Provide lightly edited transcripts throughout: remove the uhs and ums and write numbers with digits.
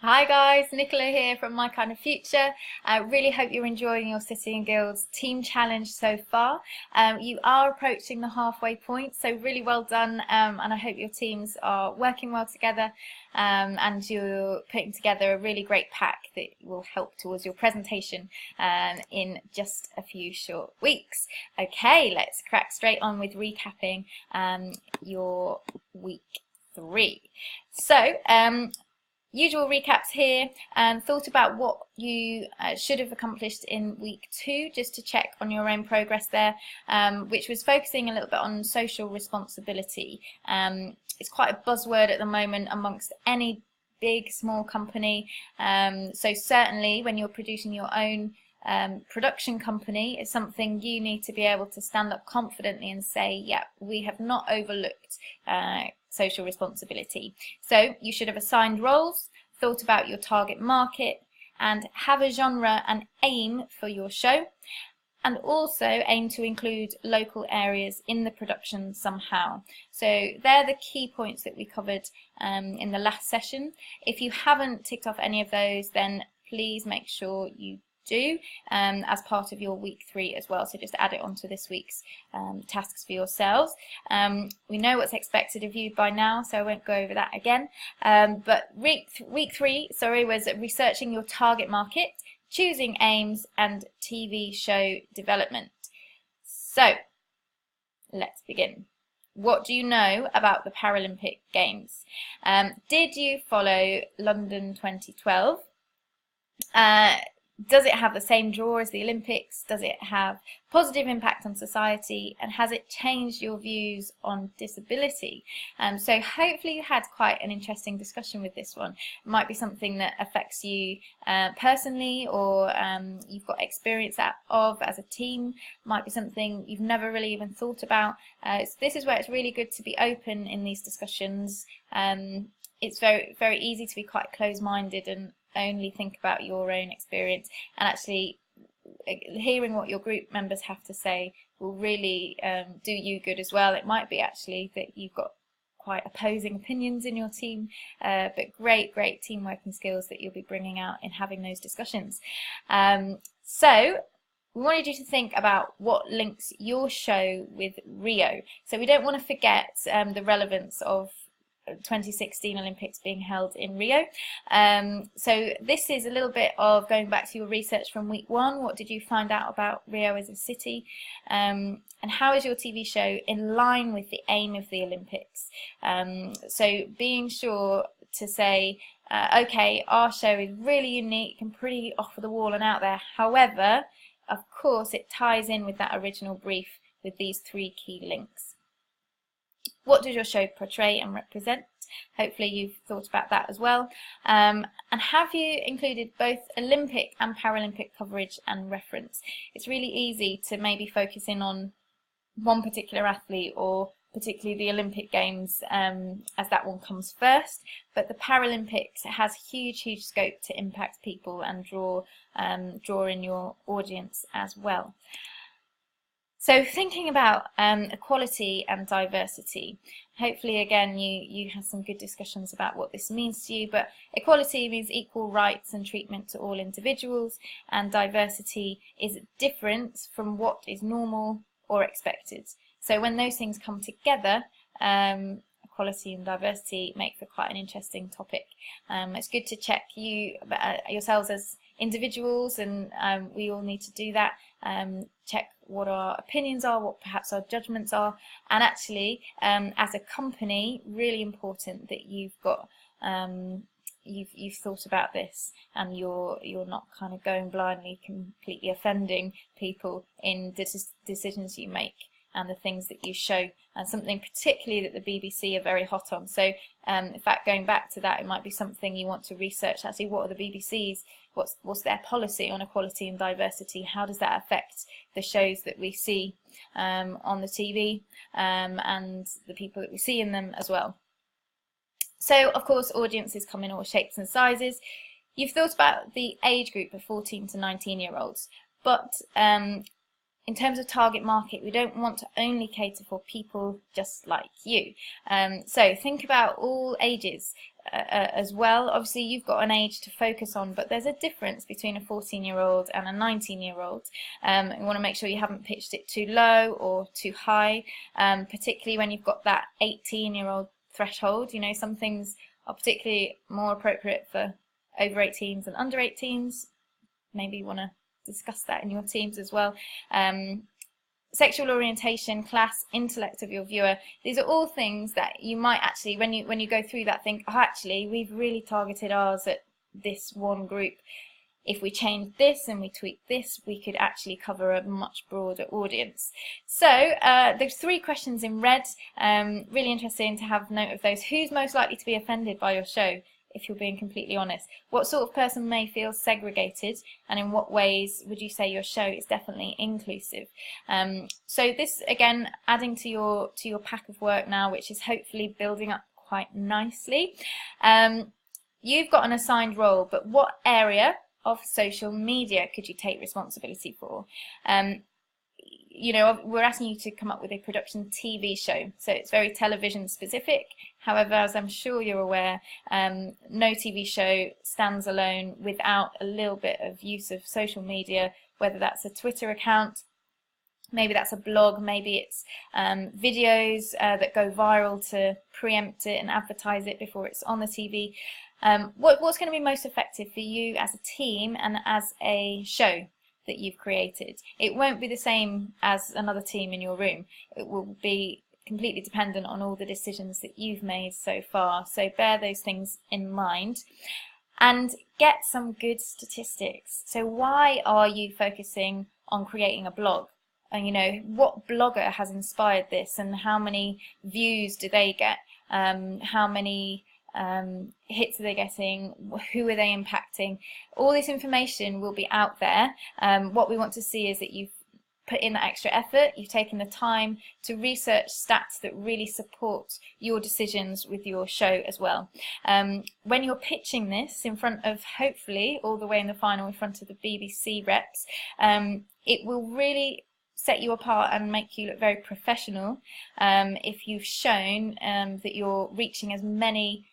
Hi guys, Nicola here from My Kind of Future. I really hope you're enjoying your City and Guilds team challenge so far. You are approaching the halfway point, so really well done, and I hope your teams are working well together, and you're putting together a really great pack that will help towards your presentation in just a few short weeks. Okay, let's crack straight on with recapping your week 3. So, usual recaps here, and thought about what you should have accomplished in week 2, just to check on your own progress there, which was focusing a little bit on social responsibility. It's quite a buzzword at the moment amongst any big, small company, so certainly when you're producing your own production company, it's something you need to be able to stand up confidently and say, yeah, we have not overlooked social responsibility. So you should have assigned roles, thought about your target market, and have a genre and aim for your show, and also aim to include local areas in the production somehow. So they're the key points that we covered in the last session. If you haven't ticked off any of those, then please make sure you do as part of your week 3 as well, so just add it onto this week's tasks for yourselves. We know what's expected of you by now, so I won't go over that again, but week 3 was researching your target market, choosing aims, and TV show development. So let's begin. What do you know about the Paralympic Games? Did you follow London 2012? Does it have the same draw as the Olympics? Does it have positive impact on society? And has it changed your views on disability? So hopefully you had quite an interesting discussion with this one. It might be something that affects you personally, or you've got experience of as a team. It might be something you've never really even thought about. This is where it's really good to be open in these discussions. It's very, very easy to be quite close-minded and only think about your own experience, and actually hearing what your group members have to say will really do you good as well. It might be actually that you've got quite opposing opinions in your team, but great teamwork and skills that you'll be bringing out in having those discussions. So we wanted you to think about what links your show with Rio. So we don't want to forget the relevance of 2016 Olympics being held in Rio. So this is a little bit of going back to your research from week 1. What did you find out about Rio as a city? And how is your TV show in line with the aim of the Olympics? So being sure to say, okay, our show is really unique and pretty off the wall and out there. However, of course, it ties in with that original brief with these 3 key links. What does your show portray and represent? Hopefully you've thought about that as well. And have you included both Olympic and Paralympic coverage and reference? It's really easy to maybe focus in on one particular athlete, or particularly the Olympic Games, as that one comes first. But the Paralympics has huge scope to impact people and draw in your audience as well. So thinking about equality and diversity, hopefully again you have some good discussions about what this means to you, but equality means equal rights and treatment to all individuals, and diversity is different from what is normal or expected. So when those things come together, equality and diversity make for quite an interesting topic. It's good to check yourselves as individuals, and we all need to do that. Check what our opinions are, what perhaps our judgments are, and actually as a company, really important that you've got you've thought about this, and you're not kind of going blindly, completely offending people in decisions you make and the things that you show, and something particularly that the BBC are very hot on. So in fact, going back to that, it might be something you want to research. Actually, what are the BBC's, what's their policy on equality and diversity? How does that affect the shows that we see on the TV, and the people that we see in them as well? So of course, audiences come in all shapes and sizes. You've thought about the age group of 14 to 19-year-olds, but in terms of target market, we don't want to only cater for people just like you. So think about all ages. as well. Obviously you've got an age to focus on, but there's a difference between a 14-year-old and a 19-year-old. You want to make sure you haven't pitched it too low or too high, particularly when you've got that 18-year-old threshold. You know, some things are particularly more appropriate for over 18s and under 18s. Maybe you want to discuss that in your teams as well. Sexual orientation, class, intellect of your viewer. These are all things that you might actually, when you go through that, think, oh, actually, we've really targeted ours at this one group. If we change this and we tweak this, we could actually cover a much broader audience. So there's 3 questions in red. Really interesting to have note of those. Who's most likely to be offended by your show, if you're being completely honest? What sort of person may feel segregated, and in what ways would you say your show is definitely inclusive? So this, again, adding to your pack of work now, which is hopefully building up quite nicely. You've got an assigned role, but what area of social media could you take responsibility for? You know, we're asking you to come up with a production TV show, so it's very television specific. However, as I'm sure you're aware, no TV show stands alone without a little bit of use of social media, whether that's a Twitter account, maybe that's a blog, maybe it's videos that go viral to preempt it and advertise it before it's on the TV. What's going to be most effective for you as a team and as a show that you've created? It won't be the same as another team in your room. It will be completely dependent on all the decisions that you've made so far. So bear those things in mind and get some good statistics. So why are you focusing on creating a blog? And you know, what blogger has inspired this, and how many views do they get? How many hits are they getting? Who are they impacting? All this information will be out there. What we want to see is that you've put in that extra effort, you've taken the time to research stats that really support your decisions with your show as well. When you're pitching this in front of, hopefully, all the way in the final in front of the BBC reps, it will really set you apart and make you look very professional if you've shown that you're reaching as many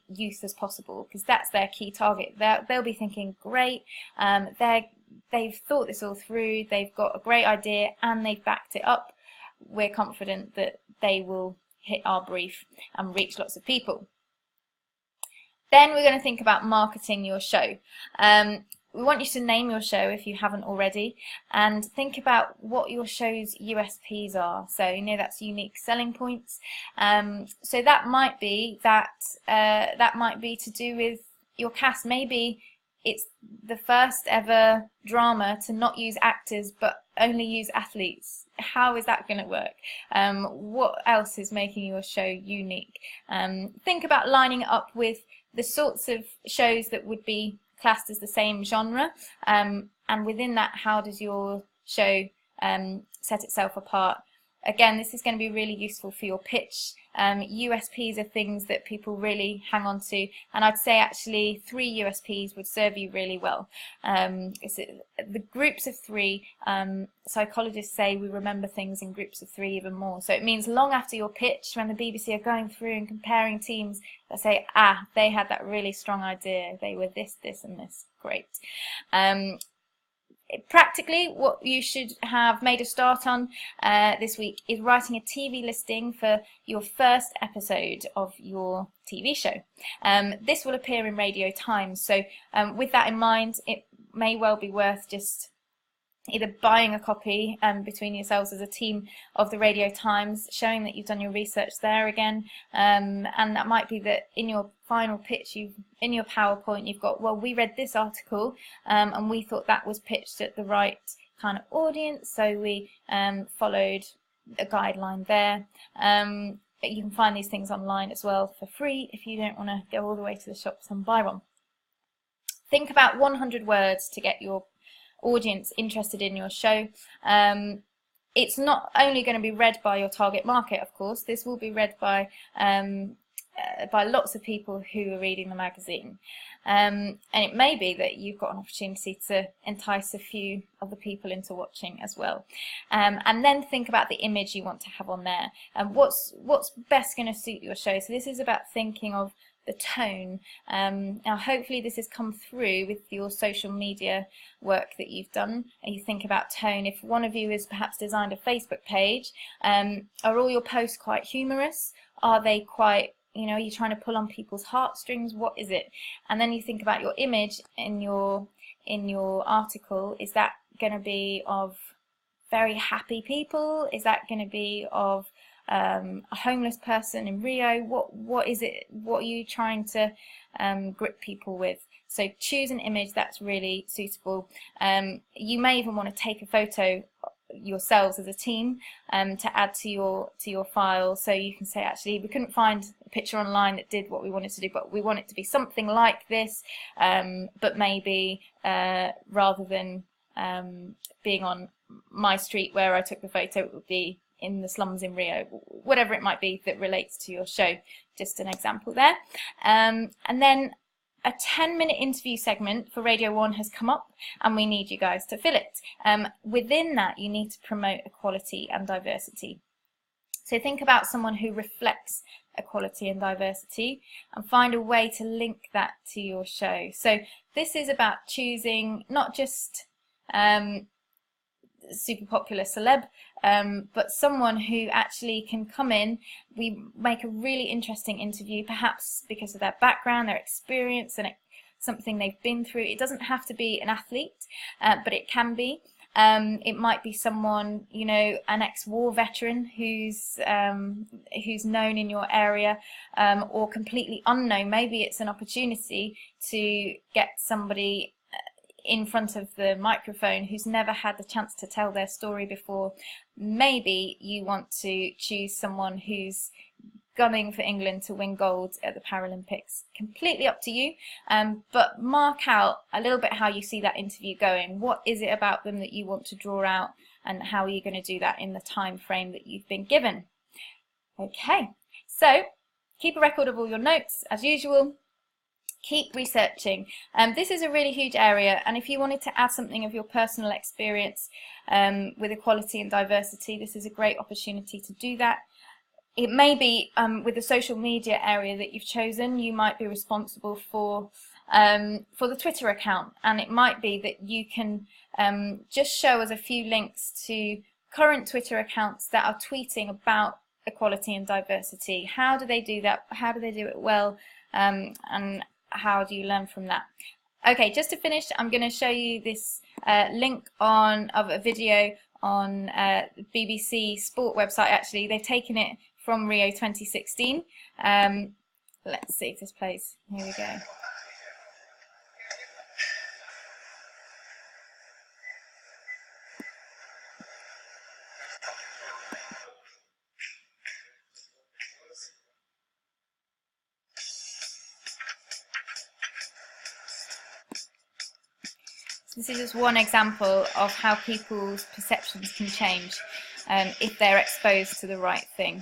youth as possible, because that's their key target. They'll be thinking, great, they've thought this all through, they've got a great idea and they've backed it up. We're confident that they will hit our brief and reach lots of people. Then we're going to think about marketing your show. We want you to name your show if you haven't already, and think about what your show's USPs are. So you know, that's unique selling points. So that might be to do with your cast. Maybe it's the first ever drama to not use actors but only use athletes. How is that going to work? What else is making your show unique? Think about lining it up with the sorts of shows that would be classed as the same genre, and within that, how does your show set itself apart? Again, this is going to be really useful for your pitch. USPs are things that people really hang on to, and I'd say actually 3 USPs would serve you really well. The groups of 3, psychologists say we remember things in groups of 3 even more. So it means long after your pitch, when the BBC are going through and comparing teams, they say, ah, they had that really strong idea, they were this, this and this. Great. Practically, what you should have made a start on this week is writing a TV listing for your first episode of your TV show. This will appear in Radio Times, so with that in mind, it may well be worth just either buying a copy between yourselves as a team of the Radio Times, showing that you've done your research there again, and that might be that in your final pitch, in your PowerPoint, you've got, well, we read this article and we thought that was pitched at the right kind of audience, so we followed a guideline there. You can find these things online as well for free if you don't want to go all the way to the shops and buy one. Think about 100 words to get your audience interested in your show. It's not only going to be read by your target market, of course. This will be read by by lots of people who are reading the magazine. And it may be that you've got an opportunity to entice a few of the people into watching as well. And then think about the image you want to have on there and what's best going to suit your show. So this is about thinking of the tone. Now hopefully this has come through with your social media work that you've done, and you think about tone. If one of you has perhaps designed a Facebook page, are all your posts quite humorous? Are they quite, are you trying to pull on people's heartstrings? What is it? And then you think about your image in your article. Is that going to be of very happy people? Is that going to be of a homeless person in Rio? What is it? What are you trying to grip people with? So choose an image that's really suitable. You may even want to take a photo yourselves as a team to add to your file, so you can say, actually, we couldn't find a picture online that did what we wanted to do, but we want it to be something like this, but maybe rather than being on my street where I took the photo, it would be in the slums in Rio, whatever it might be that relates to your show. Just an example there. And then a 10-minute interview segment for Radio 1 has come up, and we need you guys to fill it. Within that, you need to promote equality and diversity. So think about someone who reflects equality and diversity and find a way to link that to your show. So this is about choosing not just super popular celeb, but someone who actually can come in. We make a really interesting interview, perhaps because of their background, their experience, and something they've been through. It doesn't have to be an athlete, but it can be. It might be someone, an ex-war veteran who's known in your area, or completely unknown. Maybe it's an opportunity to get somebody in front of the microphone who's never had the chance to tell their story before. Maybe you want to choose someone who's gunning for England to win gold at the Paralympics. Completely up to you, but mark out a little bit how you see that interview going. What is it about them that you want to draw out, and how are you going to do that in the time frame that you've been given? Okay, so keep a record of all your notes as usual. Keep researching. This is a really huge area, and if you wanted to add something of your personal experience with equality and diversity, this is a great opportunity to do that. It may be with the social media area that you've chosen, you might be responsible for the Twitter account, and it might be that you can just show us a few links to current Twitter accounts that are tweeting about equality and diversity. How do they do that? How do they do it well? And how do you learn from that? Okay, just to finish, I'm going to show you this link of a video on the BBC Sport website. Actually, they've taken it from Rio 2016. Let's see if this plays. Here we go. This is just one example of how people's perceptions can change if they're exposed to the right thing.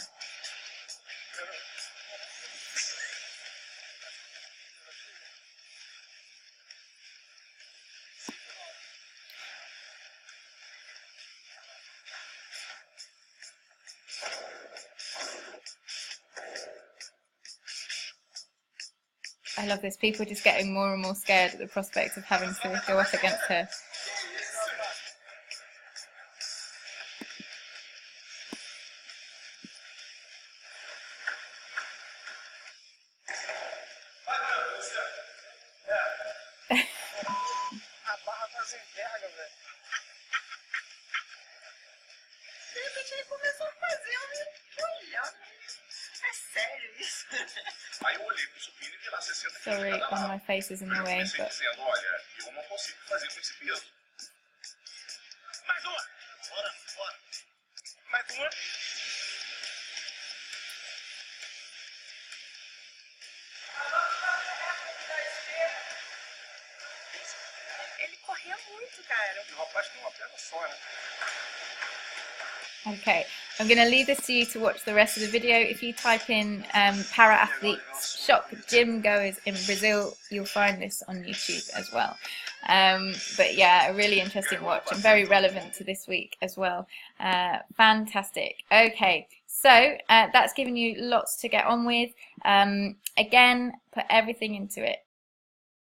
I love this. People are just getting more and more scared at the prospect of having to go up against her. Sorry, one of my face is in the way, but... Okay, I'm going to leave this to you to watch the rest of the video. If you type in para athletes shock gym goers in Brazil, you'll find this on YouTube as well. But yeah, a really interesting watch and very relevant to this week as well. Fantastic. Okay, so that's given you lots to get on with. Again, put everything into it.